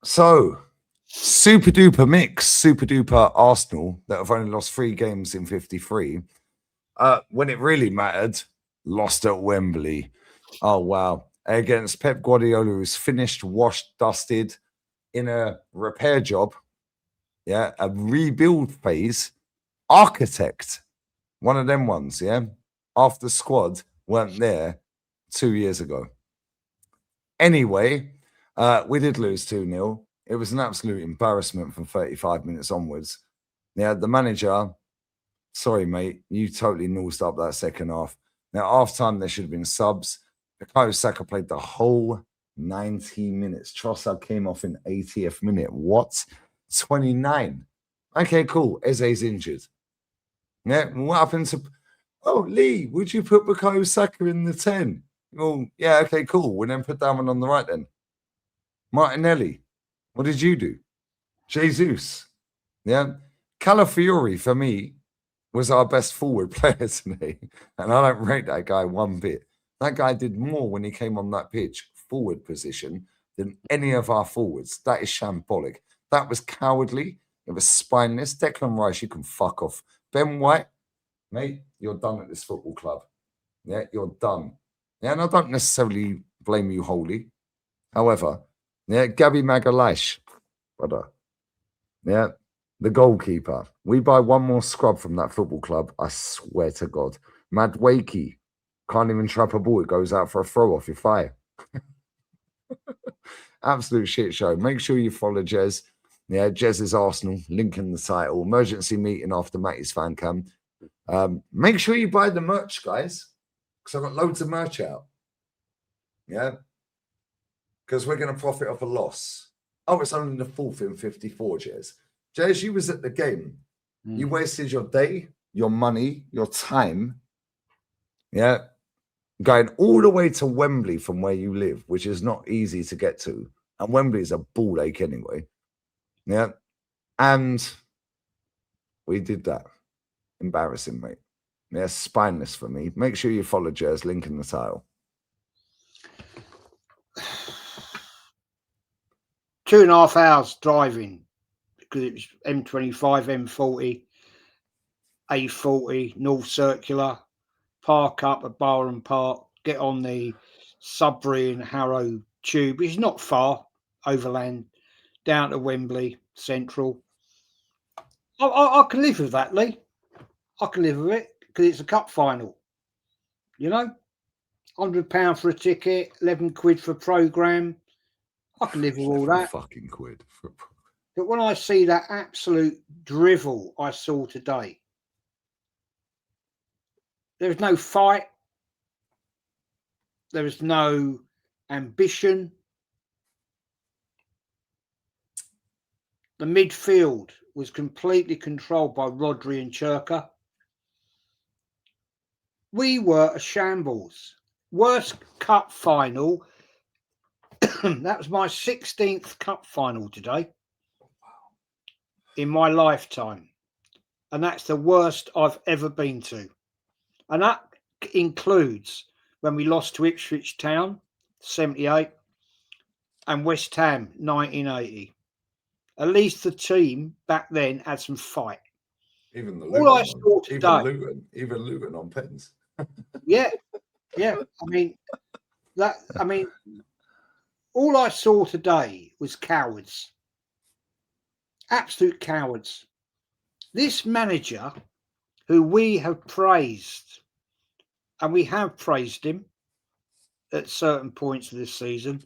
So, super duper mix, super duper Arsenal that have only lost 3 games in 53. When it really mattered, lost at Wembley. Oh, wow. Against Pep Guardiola, who's finished, washed, dusted in a repair job. Yeah, a rebuild phase. Architect, one of them ones, yeah. After squad weren't there 2 years ago. Anyway, we did lose 2-0. It was an absolute embarrassment from 35 minutes onwards. Yeah, the manager, sorry, mate, you totally nosed up that second half. Now, half time, there should have been subs. Bukayo Saka played the whole 90 minutes. Trossard came off in 80th minute. What? 29. Okay, cool. Eze's injured. Yeah, what happened to... Oh, Lee, would you put Bukayo Saka in the 10? Oh, yeah, okay, cool. We'll then put Darwin on the right then. Martinelli, what did you do? Jesus. Yeah. Calafiori, for me, was our best forward player today. And I don't rate that guy one bit. That guy did more when he came on that pitch, forward position, than any of our forwards. That is shambolic. That was cowardly. It was spineless. Declan Rice, you can fuck off. Ben White, mate, you're done at this football club. Yeah, you're done. Yeah, and I don't necessarily blame you wholly. However, yeah, Gabby Magalhaes, brother. Yeah, the goalkeeper. We buy one more scrub from that football club, I swear to God. Madwakey can't even trap a ball. It goes out for a throw off. You're fired. Absolute shit show. Make sure you follow Jez. Yeah, Jez's Arsenal, link in the title. Emergency meeting after Matty's fan cam. Make sure you buy the merch, guys, because I've got loads of merch out. Yeah, because we're going to profit off a loss. Oh, it's only the 4th in 54, Jez. Jez, you was at the game. You wasted your day, your money, your time. Yeah, going all the way to Wembley from where you live, which is not easy to get to. And Wembley is a ball ache anyway. Yeah. And we did that. Embarrassing, mate. Yeah, spineless for me. Make sure you follow Jez, link in the title. 2.5 hours driving because it was M25, M40, A40, North Circular, park up at Barham Park, get on the Sudbury and Harrow tube. It's not far overland down to Wembley Central. I can live with that, Lee. I can live with it because it's a cup final. You know, £100 for a ticket, 11 quid for a programme. I can live with all that. Fucking quid. But when I see that absolute drivel I saw today, there is no fight. There is no ambition. The midfield was completely controlled by Rodri and Churka. We were a shambles. Worst cup final. That was my 16th cup final today in my lifetime. And that's the worst I've ever been to. And that includes when we lost to Ipswich Town, 78, and West Ham, 1980. At least the team back then had some fight. Even the All I Luton, saw today, even Luton on pens. yeah. All I saw today was cowards. Absolute cowards. This manager, who we have praised, and we have praised him at certain points of this season,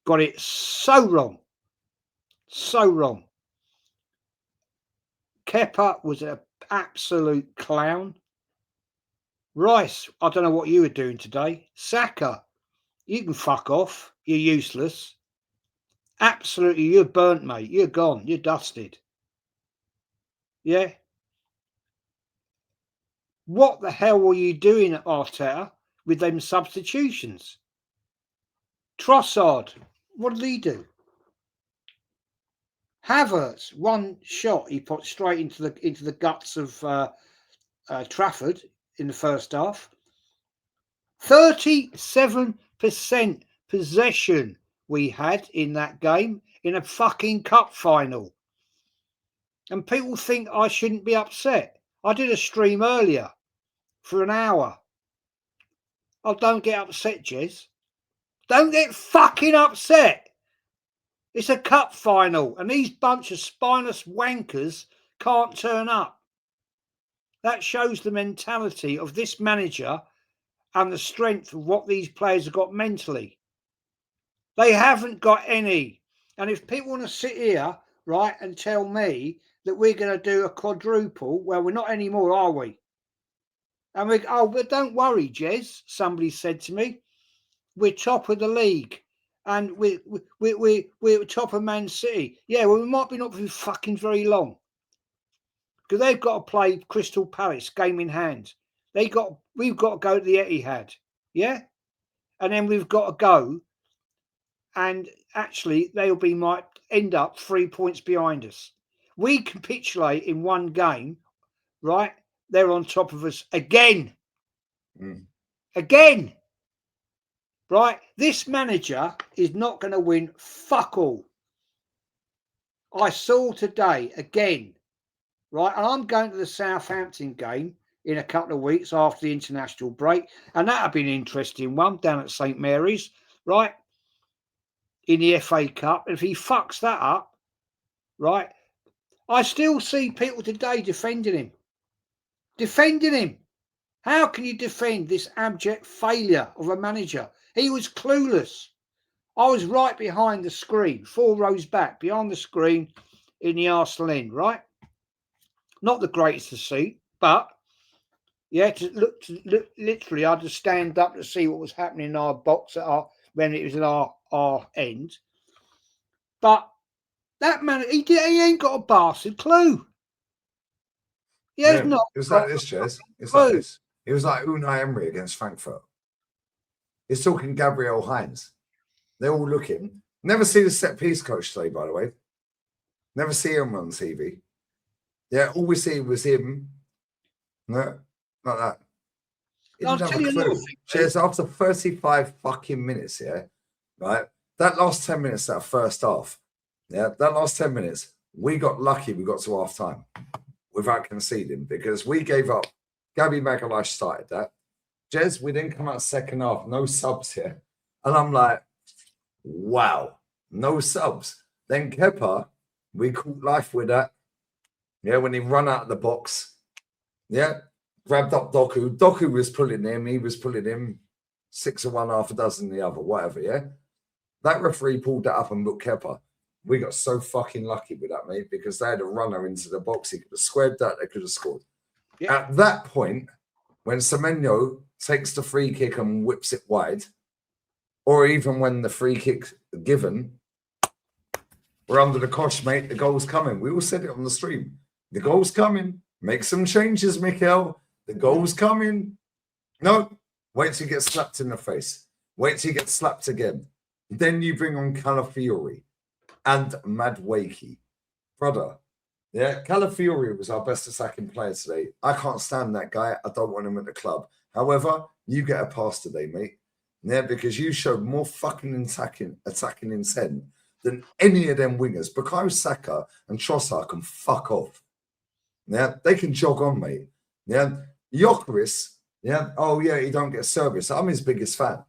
got it so wrong. So wrong. Kepa was an absolute clown. Rice, I don't know what you were doing today. Saka, you can fuck off. You're useless. Absolutely, you're burnt, mate. You're gone. You're dusted. Yeah. What the hell were you doing at Arteta with them substitutions? Trossard, what did he do? Havertz, one shot he put straight into the guts of Trafford in the first half. 37% possession we had in that game in a fucking cup final. And people think I shouldn't be upset. I did a stream earlier for an hour. Oh, don't get upset, Jez. Don't get fucking upset. It's a cup final, and these bunch of spineless wankers can't turn up. That shows the mentality of this manager and the strength of what these players have got mentally. They haven't got any. And if people want to sit here, right, and tell me that we're going to do a quadruple, well, we're not anymore, are we? And we, oh, but don't worry, Jez, somebody said to me, we're top of the league. And we're top of Man City. Yeah, well, we might be not for fucking very long. Because they've got to play Crystal Palace, game in hand. We've got to go to the Etihad. Yeah? And then we've got to go. And actually, might end up 3 points behind us. We capitulate in one game, right? They're on top of us again. Again. Right? This manager is not going to win fuck all. I saw today again, right? And I'm going to the Southampton game in a couple of weeks after the international break. And that'll be an interesting one down at St. Mary's, right? In the FA Cup. And if he fucks that up, right? I still see people today defending him. Defending him. How can you defend this abject failure of a manager? He was clueless. I was right behind the screen, 4 rows back, behind the screen in the Arsenal end, right? Not the greatest to see, but yeah, to look, literally, I had to stand up to see what was happening in our box when it was at our end. But that man, he ain't got a bastard clue. He has not. It was like this, Jez. It's like this. It was like Unai Emery against Frankfurt. He's talking Gabriel Heinz. They're all looking. Never see the set piece coach today, by the way. Never see him on TV. Yeah, all we see was him. No, not that. He didn't have a clue. Cheers, after 35 fucking minutes, yeah, right? That last 10 minutes, that first half, yeah, that last 10 minutes, we got lucky we got to half time without conceding because we gave up. Gabby Magalhaes started that. Jez, we didn't come out second half, no subs here. And I'm like, wow, no subs. Then Kepa, we caught life with that. Yeah, when he run out of the box. Yeah, grabbed up Doku. Doku was pulling him. He was pulling him 6 of one, half a dozen the other, whatever, yeah? That referee pulled that up and booked Kepa. We got so fucking lucky with that, mate, because they had a runner into the box. He could have squared that. They could have scored. Yeah. At that point, when Semenyo takes the free kick and whips it wide, or even when the free kick's given, we're under the cosh, mate. The goal's coming. We all said it on the stream. The goal's coming. Make some changes, Mikel. The goal's coming. No, wait till you get slapped in the face. Wait till you get slapped again. Then you bring on Calafiori and Madueke. Brother, yeah, Calafiori was our best attacking player today. I can't stand that guy. I don't want him at the club. However, you get a pass today, mate. Yeah, because you showed more fucking attacking intent than any of them wingers. Bukayo Saka and Trossard can fuck off. Yeah, they can jog on, mate. Yeah, Gyökeres, yeah, oh yeah, he don't get service. I'm his biggest fan.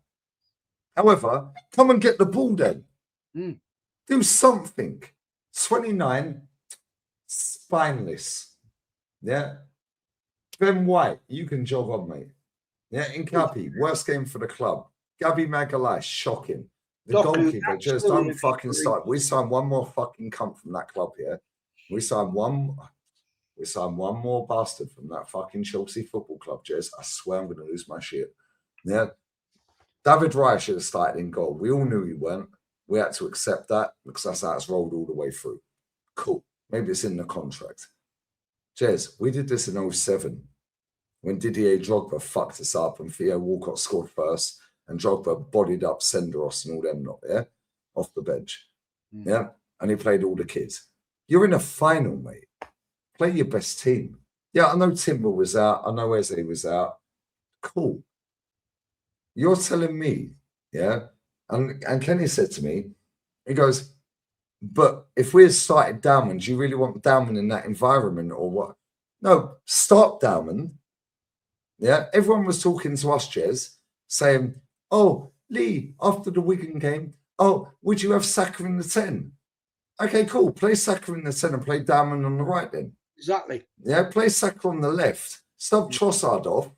However, come and get the ball then. Do something. 29, spineless. Yeah. Ben White, you can jog on, mate. Yeah, Incapi, worst game for the club. Gabby Magalhaes, shocking. The goalkeeper, just don't fucking start. We signed one more fucking cunt from that club here. We signed one more bastard from that fucking Chelsea football club, Jez. I swear I'm going to lose my shit. Yeah. David Raya should have started in goal. We all knew he weren't. We had to accept that because that's how it's rolled all the way through. Cool. Maybe it's in the contract. Jez, we did this in 07 when Didier Drogba fucked us up and Theo Walcott scored first and Drogba bodied up Senderos and all them lot, yeah? Off the bench. Yeah? And he played all the kids. You're in a final, mate. Play your best team. Yeah, I know Timber was out. I know Eze was out. Cool. You're telling me, yeah, And Kenny said to me, he goes, but if we had started Dalman, do you really want Dalman in that environment or what? No, start Dalman. Yeah, everyone was talking to us, Jez, saying, oh, Lee, after the Wigan game, oh, would you have Saka in the 10? Okay, cool. Play Saka in the 10 and play Dalman on the right then. Exactly. Yeah, play Saka on the left. Stop Trossard off.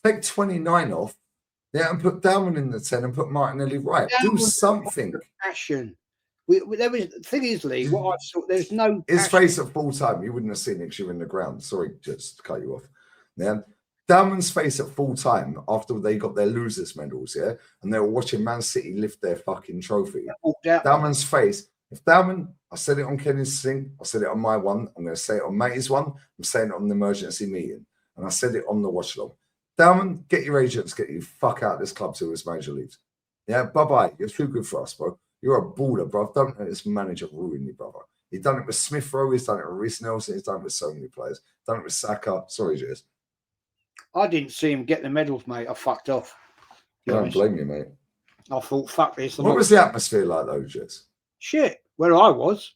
Take 29 off. Yeah, and put Dalman in the 10 and put Martinelli right. Do something. Passion. There was, the thing is, Lee, what I saw, there's no His passion. face at full time, you wouldn't have seen it because you were in the ground. Sorry, just to cut you off. Yeah. Dalman's face at full time after they got their losers medals, yeah, and they were watching Man City lift their fucking trophy. Dalman's face, if Dalman, I said it on Kenny's thing, I said it on my one, I'm going to say it on Matty's one, I'm saying it on the emergency meeting, and I said it on the watch along. Dalman, get your agents, get you fuck out of this club till this manager leaves. Yeah, bye-bye. You're too good for us, bro. You're a baller, bro. Don't let this manager ruin you, brother. He's done it with Smith Rowe, he's done it with Reece Nelson, he's done it with so many players. Done it with Saka. Sorry, Jez. I didn't see him get the medals, mate. I fucked off. I don't blame you, mate. I thought, fuck this. What was the atmosphere like, though, Jez? Shit. Where I was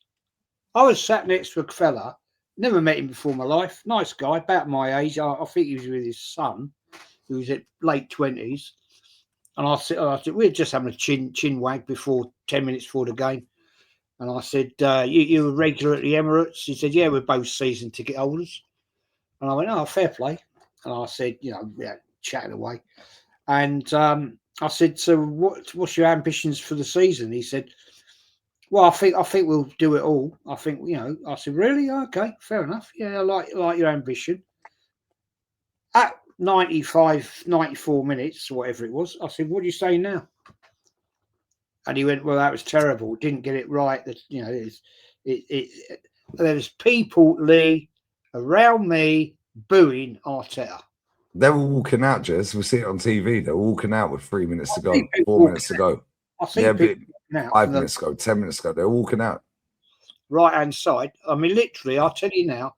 sat next to a fella, never met him before in my life. Nice guy, about my age. I think he was with his son, who was at late 20s. And I said, we were just having a chin wag before 10 minutes before the game. And I said, you a regular at the Emirates? He said, yeah, we're both season ticket holders. And I went, oh, fair play. And I said, chatting away. And I said, so what's your ambitions for the season? He said, well, I think we'll do it all. I think, I said, really? Okay, fair enough. Yeah, I like your ambition. At 95, 94 minutes, whatever it was, I said, what do you say now? And he went, well, that was terrible. Didn't get it right. That, there was people, Lee, around me booing Arteta. They were walking out, Jez. We see it on TV. They were walking out with 3 minutes to go, 4 minutes to go. I see people out 5 minutes ago, 10 minutes ago. They were walking out. Right hand side. I mean, literally, I'll tell you now,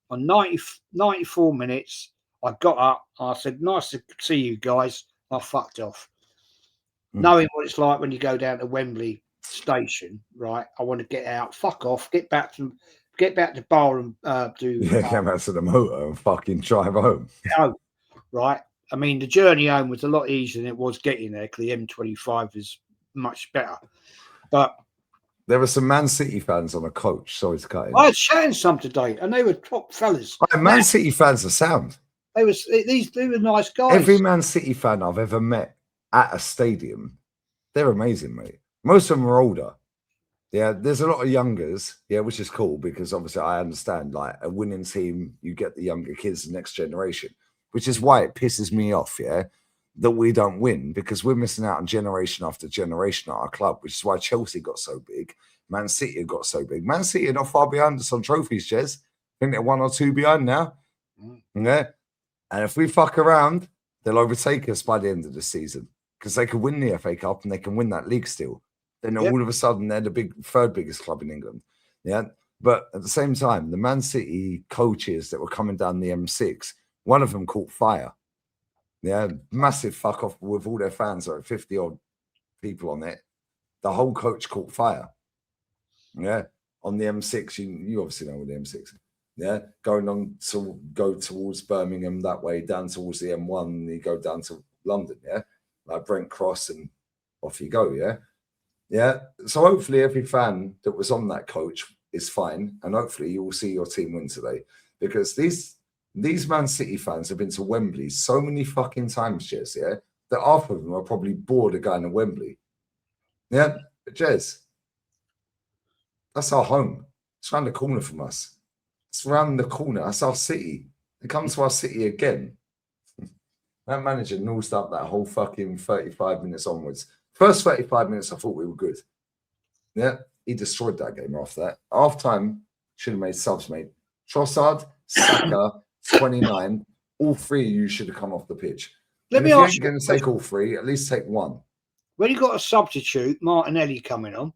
on 94 minutes, I got up. I said, nice to see you guys. I fucked off. Knowing what it's like when you go down to Wembley station, right? I want to get out, fuck off, get back to bar and do. Yeah, come out to the motor and fucking drive home. Right. I mean, the journey home was a lot easier than it was getting there because the M25 is much better. But there were some Man City fans on a coach. Sorry to cut in. I was chatting some today, and they were top fellas. Man City fans are sound. They were nice guys. Every Man City fan I've ever met at a stadium, they're amazing, mate. Most of them are older. Yeah, there's a lot of youngers, yeah, which is cool because obviously I understand, like a winning team, you get the younger kids, the next generation, which is why it pisses me off, yeah, that we don't win because we're missing out on generation after generation at our club, which is why Chelsea got so big, Man City got so big. Man City are not far behind us on trophies, Jez. I think they're 1 or 2 behind now. Yeah. And if we fuck around, they'll overtake us by the end of the season because they could win the FA Cup and they can win that league still. Then all of a sudden, they're the third biggest club in England. Yeah. But at the same time, the Man City coaches that were coming down the M6, one of them caught fire. Yeah. Massive fuck off with all their fans, like 50 odd people on it. The whole coach caught fire. Yeah. On the M6, you obviously know what the M6 is. Yeah. Going on to go towards Birmingham that way, down towards the M1, and you go down to London. Yeah. Like Brent Cross, and off you go. Yeah. Yeah, so hopefully every fan that was on that coach is fine, and hopefully you will see your team win today because these Man City fans have been to Wembley so many fucking times, Jez, yeah, that half of them are probably bored of going to Wembley. Yeah, but Jez, that's our home. It's around the corner from us. It's around the corner. That's our city. They come to our city again. That manager nosed up that whole fucking 35 minutes onwards. First 35 minutes, I thought we were good. Yeah, he destroyed that game after that. Half time, should have made subs, mate. Trossard, Saka, 29. All three of you should have come off the pitch. Let me ask you. If you're going to take all three, at least take one. When you got a substitute, Martinelli coming on,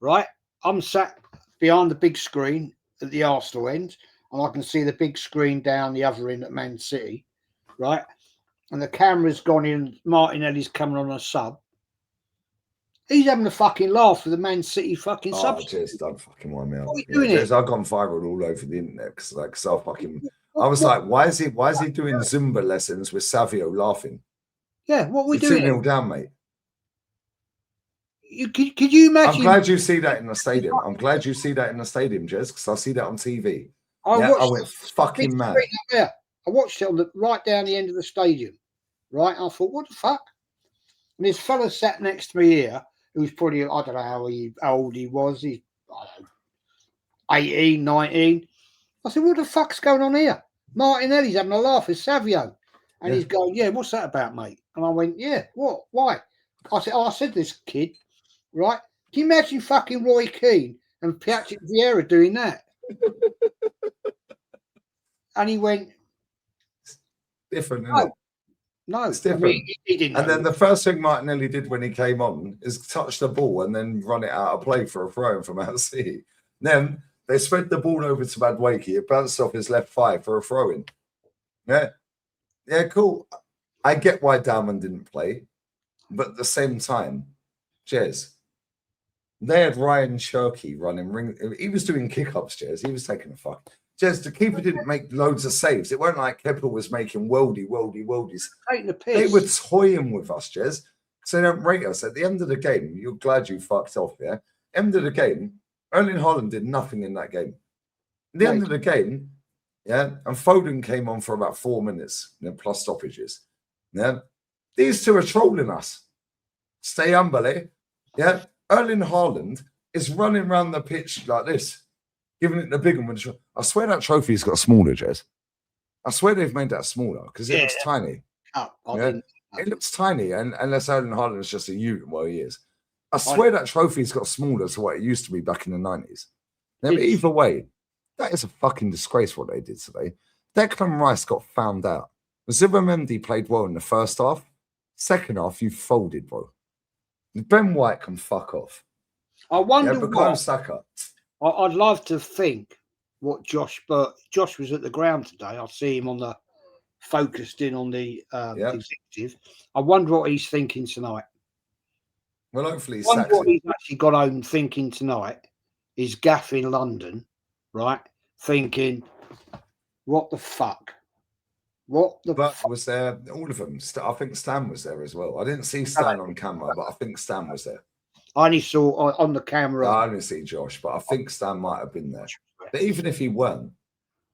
right? I'm sat behind the big screen at the Arsenal end, and I can see the big screen down the other end at Man City, right? And the camera's gone in, Martinelli's coming on a sub. He's having a fucking laugh with the Man City fucking Oh, substitute. Jez, don't fucking wind me up. What are you Yeah, doing here? Jez, I've gone viral all over the internet because I fucking. I What- was what- like, why is he doing Zumba lessons with Savio laughing? Yeah, what are we You're doing 2-0 here? down, mate. Could you imagine? I'm glad you see that in the stadium. I'm glad you see that in the stadium, Jez, because I see that on TV. I I went fucking mad. Yeah, I watched it on right down the end of the stadium. Right, I thought, what the fuck? And this fella sat next to me here, who was probably, I don't know how old he was. He's, I don't know, 18, 19. I said, what the fuck's going on here? Martinelli's having a laugh with Savio. And he's going, yeah, what's that about, mate? And I went, yeah, what? Why? I said this kid, right? Can you imagine fucking Roy Keane and Piaget Vieira doing that? And he went, Different, isn't it? no, It's different. I mean, he didn't know. And then the first thing Martinelli did when he came on is touch the ball and then run it out of play for a throw from out City. Then they spread the ball over to Madueke. It bounced off his left thigh for a throw in. Yeah, cool. I get why Diamond didn't play, but at the same time, Jez, they had Ryan Cherky running ring. He was doing kick-ups, Jez. He was taking a fuck. Jez, the keeper didn't make loads of saves. It weren't like Kepa was making worldies. Taking the piss. They were toying with us, Jez. So they don't rate us. At the end of the game, you're glad you fucked off, yeah? End of the game, Erling Haaland did nothing in that game. At the end of the game, yeah, and Foden came on for about 4 minutes, plus stoppages. Yeah, these two are trolling us. Stay humble, eh? Yeah, Erling Haaland is running around the pitch like this, giving it the big one. I swear that trophy's got smaller, Jez. I swear they've made that smaller because it looks tiny. It looks tiny, and unless Erling Haaland is just a unit, well, he is. I swear that trophy's got smaller to what it used to be back in the 90s. Now, but either way, that is a fucking disgrace what they did today. Declan Rice got found out. Zubimendi played well in the first half. Second half, you folded, bro. Ben White can fuck off. I wonder what. Saka. I'd love to think what Josh was at the ground today. I see him on the focused in on the executive. I wonder what he's thinking tonight. Well, hopefully, what he's actually got home thinking tonight is Gaff in London, right? Thinking, what the fuck? Was there all of them? I think Stan was there as well. I didn't see Stan on camera, but I think Stan was there. I only saw on the camera. I didn't see Josh, but I think Stan might have been there. But even if he weren't,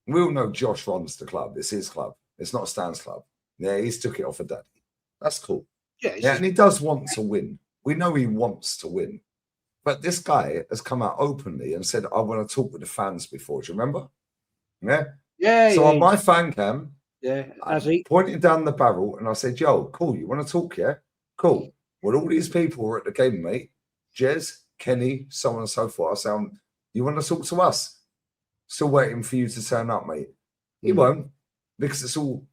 we all know Josh runs the club. It's his club. It's not Stan's club. Yeah, he's took it off of Daddy. That's cool. Yeah, and he does want to win. We know he wants to win. But this guy has come out openly and said, I want to talk with the fans before. Do you remember? Yeah? Yeah. So on my fan cam, I pointed down the barrel and I said, yo, cool, you want to talk, yeah? Cool. Well, all these people were at the game, mate. Jez, Kenny, so on and so forth. I said, you want to talk to us? Still waiting for you to turn up, mate. He won't, because it's all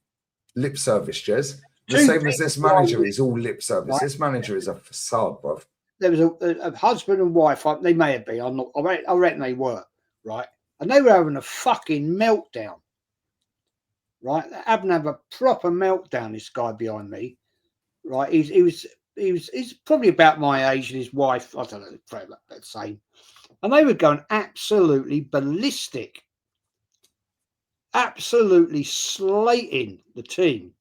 lip service, Jez. The same as this manager is all lip service. Right. This manager is a facade, bro. There was a husband and wife. They may have been. I reckon they were, right? And they were having a fucking meltdown, right? Having a proper meltdown. This guy behind me, right? He's probably about my age, and his wife, I don't know, probably about the same. And they were going absolutely ballistic, absolutely slating the team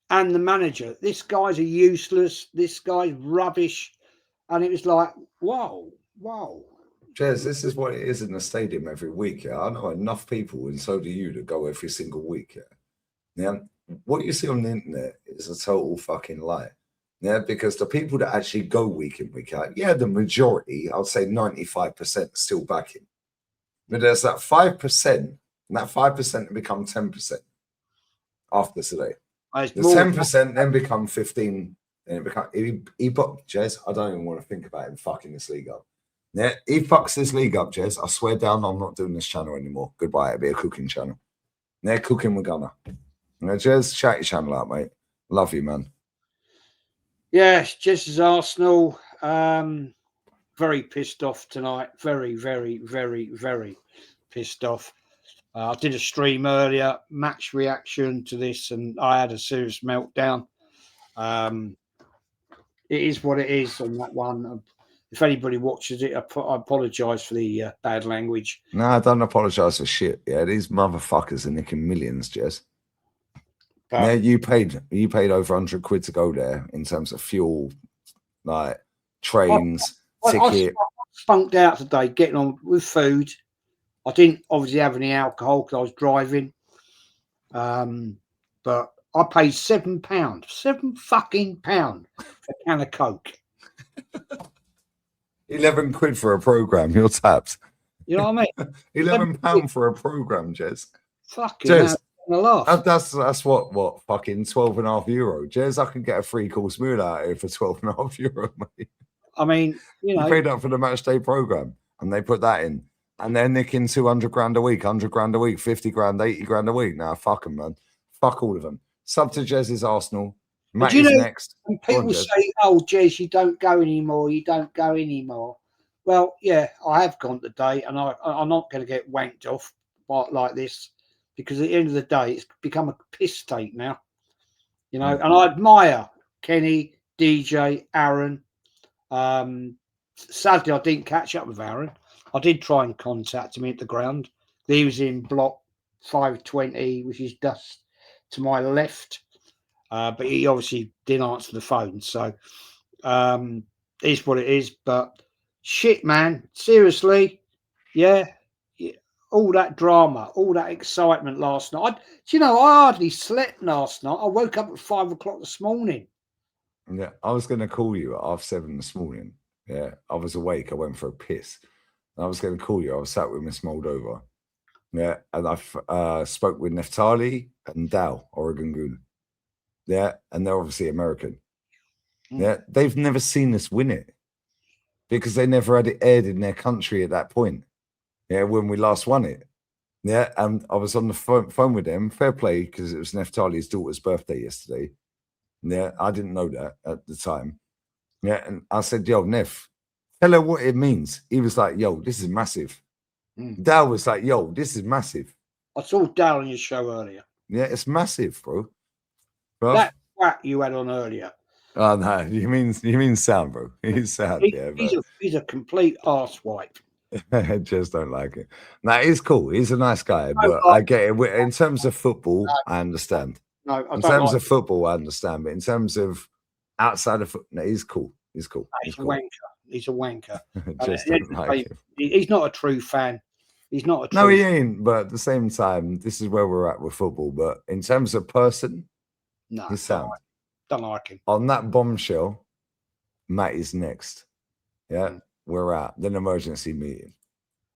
and the manager. This guy's useless. This guy's rubbish. And it was like, wow. Jez, this is what it is in the stadium every week. Yeah, I know enough people, and so do you, to go every single week. Yeah, what you see on the internet is a total fucking lie. Yeah, because the people that actually go week in, week out, yeah, the majority, I'd say 95% still backing. But there's that 5%, and that 5% become 10% after today. The 10% then become 15%, and it become Jez, I don't even want to think about him fucking this league up. Yeah, he fucks this league up, Jez. I swear down, I'm not doing this channel anymore. Goodbye, it'll be a cooking channel. Yeah, cooking with Gunner. You know, Jez, shout your channel out, mate. Love you, man. Yeah, Jez is Arsenal. Very pissed off tonight. Very pissed off. I did a stream earlier, match reaction to this, and I had a serious meltdown. it is what it is on that one. If anybody watches it, I apologise for the bad language. No, I don't apologise for shit. Yeah, these motherfuckers are nicking millions, Jez. Yeah, you paid over 100 quid to go there in terms of fuel, like trains, ticket. I spunked out today getting on with food. I didn't obviously have any alcohol because I was driving. But I paid £7, £7 for a can of Coke. 11 quid for a program. You're tapped. You know what I mean? £11 for a program, Jez. Fucking Jez, laugh. That's what fucking €12.5. Jez, I can get a 3-course meal out here for €12.5, mate. I mean, you paid up for the match day program, and they put that in, and they're nicking 200 grand a week, 100 grand a week, 50 grand, 80 grand a week. Now, fuck them, man. Fuck all of them. Sub to Jez's Arsenal. Matt is next. When people say, "Oh, Jez, you don't go anymore. You don't go anymore." Well, yeah, I have gone today, and I'm not going to get wanked off like this, because at the end of the day, it's become a piss take now. You know, and I admire Kenny, DJ, Aaron. Sadly, I didn't catch up with Aaron. I did try and contact him at the ground. He was in block 520, which is just to my left. But he obviously didn't answer the phone. So it is what it is. But shit, man, seriously, yeah, all that drama, all that excitement last night. I hardly slept last night. I woke up at 5 o'clock this morning. Yeah, I was going to call you at 7:30 this morning. Yeah, I was awake. I went for a piss. I was going to call you. I was sat with Miss Moldova. Yeah, and I spoke with Neftali and Dow, Oregon Goon. Yeah, and they're obviously American. Yeah, they've never seen us win it because they never had it aired in their country at that point. Yeah, when we last won it. Yeah, and I was on the phone with them. Fair play, because it was Neftali's daughter's birthday yesterday. Yeah, I didn't know that at the time. Yeah, and I said, "Yo, Neff, tell her what it means." He was like, "Yo, this is massive." Dal was like, "Yo, this is massive." I saw Dal on your show earlier. Yeah, it's massive, bro. That whack you had on earlier. Oh no, you mean sound, bro. He's sound, he's a complete arsewipe. I just don't like it. Now he's cool. He's a nice guy, but I get it. In terms of football, I understand. No, in terms of football, I understand. But in terms of outside of football, no, he's cool. He's cool. He's a wanker. He's a wanker. Just don't like him. He's not a true fan. He's not a true No, he ain't. But at the same time, this is where we're at with football. But in terms of person, no, he's sound. Don't like him. On that bombshell, Matt is next. Yeah, we're out. Then emergency meeting.